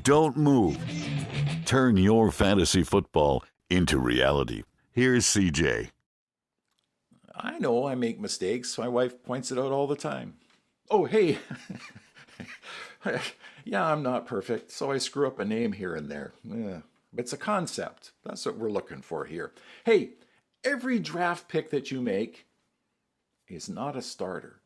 Don't move. Turn your fantasy football into reality. Here's CeJay. I know I make mistakes. My wife points it out all the time. Oh, hey. Yeah, I'm not perfect, so I screw up a name here and there. Yeah, it's a concept. That's what we're looking for here. Hey, every draft pick that you make is not a starter.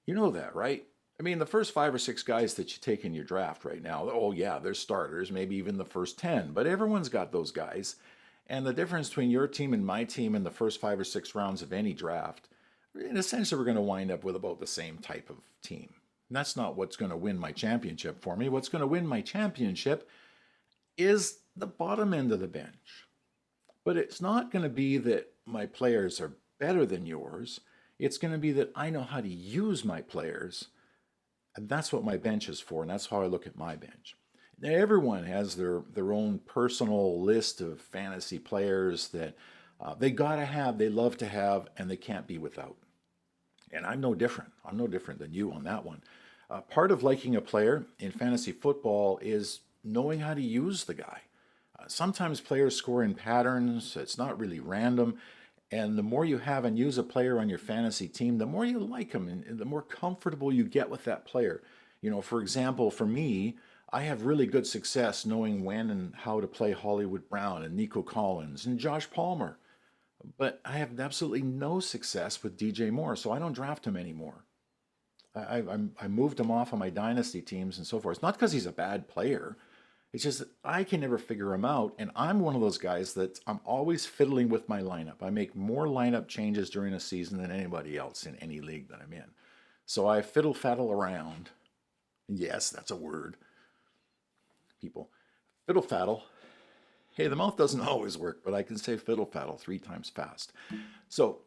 You know that, right? I mean, the first 5 or 6 guys that you take in your draft right now, oh yeah, they're starters, maybe even the first 10, but everyone's got those guys. And the difference between your team and my team in the first 5 or 6 rounds of any draft, in a sense, we're going to wind up with about the same type of team. And that's not what's going to win my championship for me. What's going to win my championship is the bottom end of the bench. But it's not going to be that my players are better than yours. It's going to be that I know how to use my players. And that's what my bench is for. And that's how I look at my bench. Now, everyone has their own personal list of fantasy players that they gotta have, they love to have, and they can't be without. And I'm no different. I'm no different than you on that one. Part of liking a player in fantasy football is knowing how to use the guy. Sometimes players score in patterns. It's not really random. And the more you have and use a player on your fantasy team, the more you like them and the more comfortable you get with that player. You know, for example, for me, I have really good success knowing when and how to play Hollywood Brown and Nico Collins and Josh Palmer. But I have absolutely no success with DJ Moore, so I don't draft him anymore. I moved him off of my dynasty teams and so forth. It's not because he's a bad player. It's just that I can never figure him out, and I'm one of those guys that I'm always fiddling with my lineup. I make more lineup changes during a season than anybody else in any league that I'm in. So I fiddle-faddle around. Yes, that's a word. People. Fiddle-faddle. Hey, the mouth doesn't always work, but I can say fiddle-faddle 3 times fast. So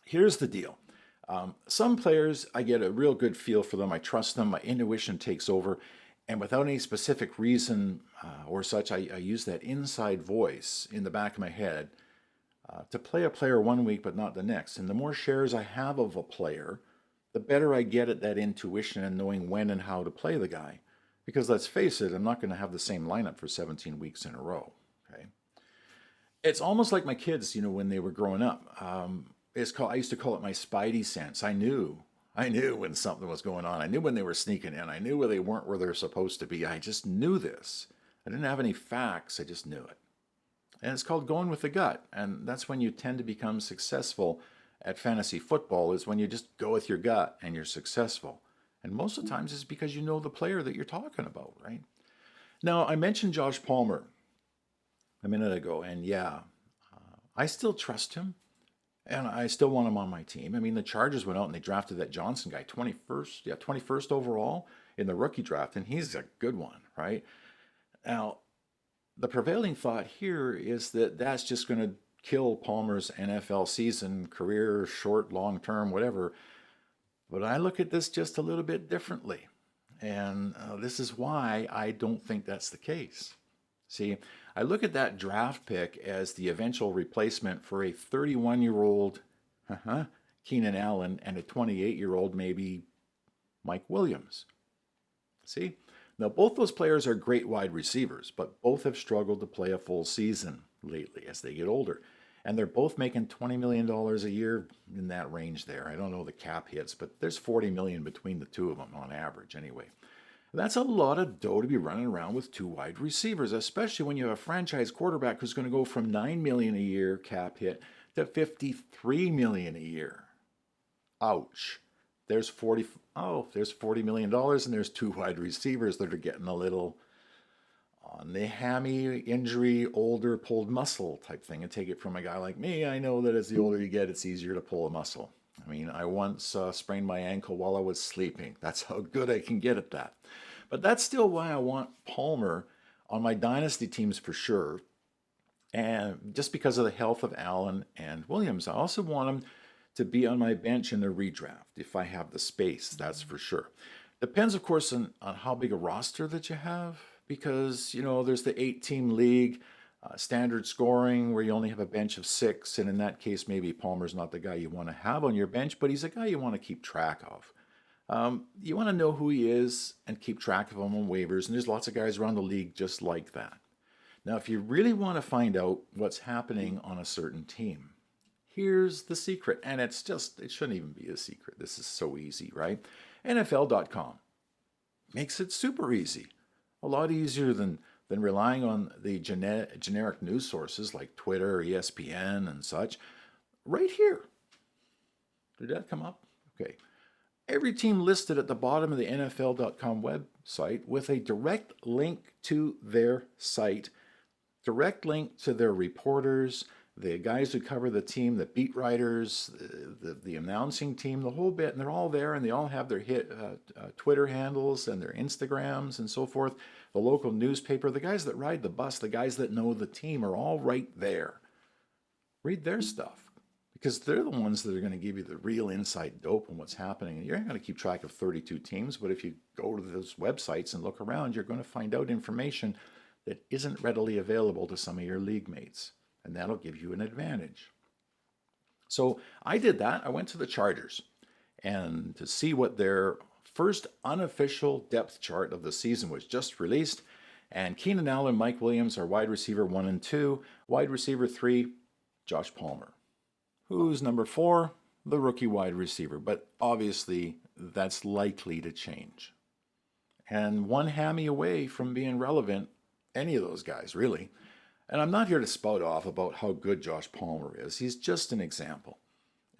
here's the deal. Some players, I get a real good feel for them. I trust them. My intuition takes over. And without any specific reason or such, I use that inside voice in the back of my head to play a player one week but not the next. And the more shares I have of a player, the better I get at that intuition and knowing when and how to play the guy. Because let's face it, I'm not going to have the same lineup for 17 weeks in a row. Okay, it's almost like my kids, you know, when they were growing up. I used to call it my spidey sense. I knew when something was going on. I knew when they were sneaking in. I knew where they weren't where they're supposed to be. I just knew this. I didn't have any facts. I just knew it. And it's called going with the gut. And that's when you tend to become successful at fantasy football, is when you just go with your gut and you're successful. And most of the times it's because you know the player that you're talking about, right? Now, I mentioned Josh Palmer a minute ago, and yeah, I still trust him, and I still want him on my team. I mean, the Chargers went out and they drafted that Johnson guy, 21st overall in the rookie draft, and he's a good one, right? Now, the prevailing thought here is that that's just going to kill Palmer's NFL season, career, short, long term, whatever. But I look at this just a little bit differently. And this is why I don't think that's the case. See, I look at that draft pick as the eventual replacement for a 31-year-old Keenan Allen and a 28-year-old maybe Mike Williams. See? Now, both those players are great wide receivers, but both have struggled to play a full season lately as they get older. And they're both making $20 million a year, in that range there. I don't know the cap hits, but there's $40 million between the two of them on average anyway. That's a lot of dough to be running around with 2 wide receivers, especially when you have a franchise quarterback who's going to go from $9 million a year cap hit to $53 million a year. Ouch. There's $40 million and there's 2 wide receivers that are getting a little on the hammy injury, older, pulled muscle type thing. And take it from a guy like me, I know that as the older you get, it's easier to pull a muscle. I mean, I once sprained my ankle while I was sleeping. That's how good I can get at that. But that's still why I want Palmer on my dynasty teams for sure. And just because of the health of Allen and Williams, I also want him to be on my bench in the redraft if I have the space, that's for sure. Depends, of course, on how big a roster that you have. Because, you know, there's the 8-team league, standard scoring where you only have a bench of 6. And in that case, maybe Palmer's not the guy you want to have on your bench, but he's a guy you want to keep track of. You want to know who he is and keep track of him on waivers, and there's lots of guys around the league just like that. Now, if you really want to find out what's happening on a certain team, here's the secret, and it shouldn't even be a secret. This is so easy, right? NFL.com makes it super easy. A lot easier than relying on the generic news sources like Twitter, ESPN, and such. Right here. Did that come up? Okay. Every team listed at the bottom of the NFL.com website with a direct link to their site, direct link to their reporters, the guys who cover the team, the beat writers, the announcing team, the whole bit, and they're all there, and they all have their Twitter handles and their Instagrams and so forth. The local newspaper, the guys that ride the bus, the guys that know the team are all right there. Read their stuff, because they're the ones that are going to give you the real inside dope on what's happening. And you're not going to keep track of 32 teams, but if you go to those websites and look around, you're going to find out information that isn't readily available to some of your league mates. And that'll give you an advantage. So I did that. I went to the Chargers and to see what their first unofficial depth chart of the season was just released. And Keenan Allen, Mike Williams are wide receiver 1 and 2. Wide receiver 3, Josh Palmer. Who's number 4? The rookie wide receiver. But obviously that's likely to change. And one hammy away from being relevant, any of those guys really. And I'm not here to spout off about how good Josh Palmer is. He's just an example.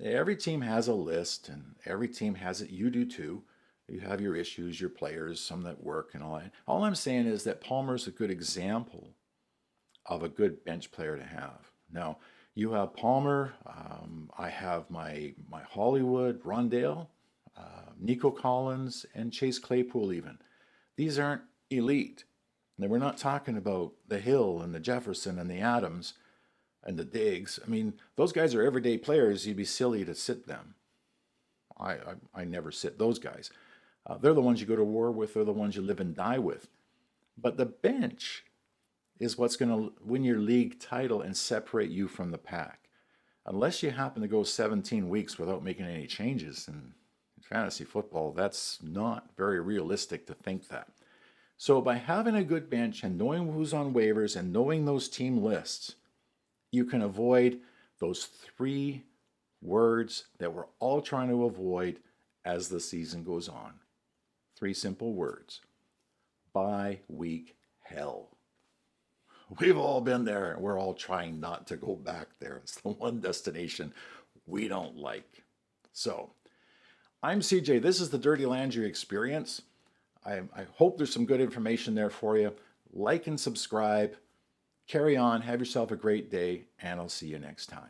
Every team has a list, and every team has it. You do too. You have your issues, your players, some that work and all that. All I'm saying is that Palmer's a good example of a good bench player to have. Now, you have Palmer. I have my Hollywood, Rondale, Nico Collins, and Chase Claypool even. These aren't elite. Now, we're not talking about the Hill and the Jefferson and the Adams and the Diggs. I mean, those guys are everyday players. You'd be silly to sit them. I never sit those guys. They're the ones you go to war with. They're the ones you live and die with. But the bench is what's going to win your league title and separate you from the pack. Unless you happen to go 17 weeks without making any changes in fantasy football, that's not very realistic to think that. So by having a good bench and knowing who's on waivers and knowing those team lists, you can avoid those 3 words that we're all trying to avoid as the season goes on. 3 simple words. Bye week hell. We've all been there, and we're all trying not to go back there. It's the one destination we don't like. So, I'm CeJaay. This is the Dirty Landry Experience. I hope there's some good information there for you. Like and subscribe. Carry on. Have yourself a great day, and I'll see you next time.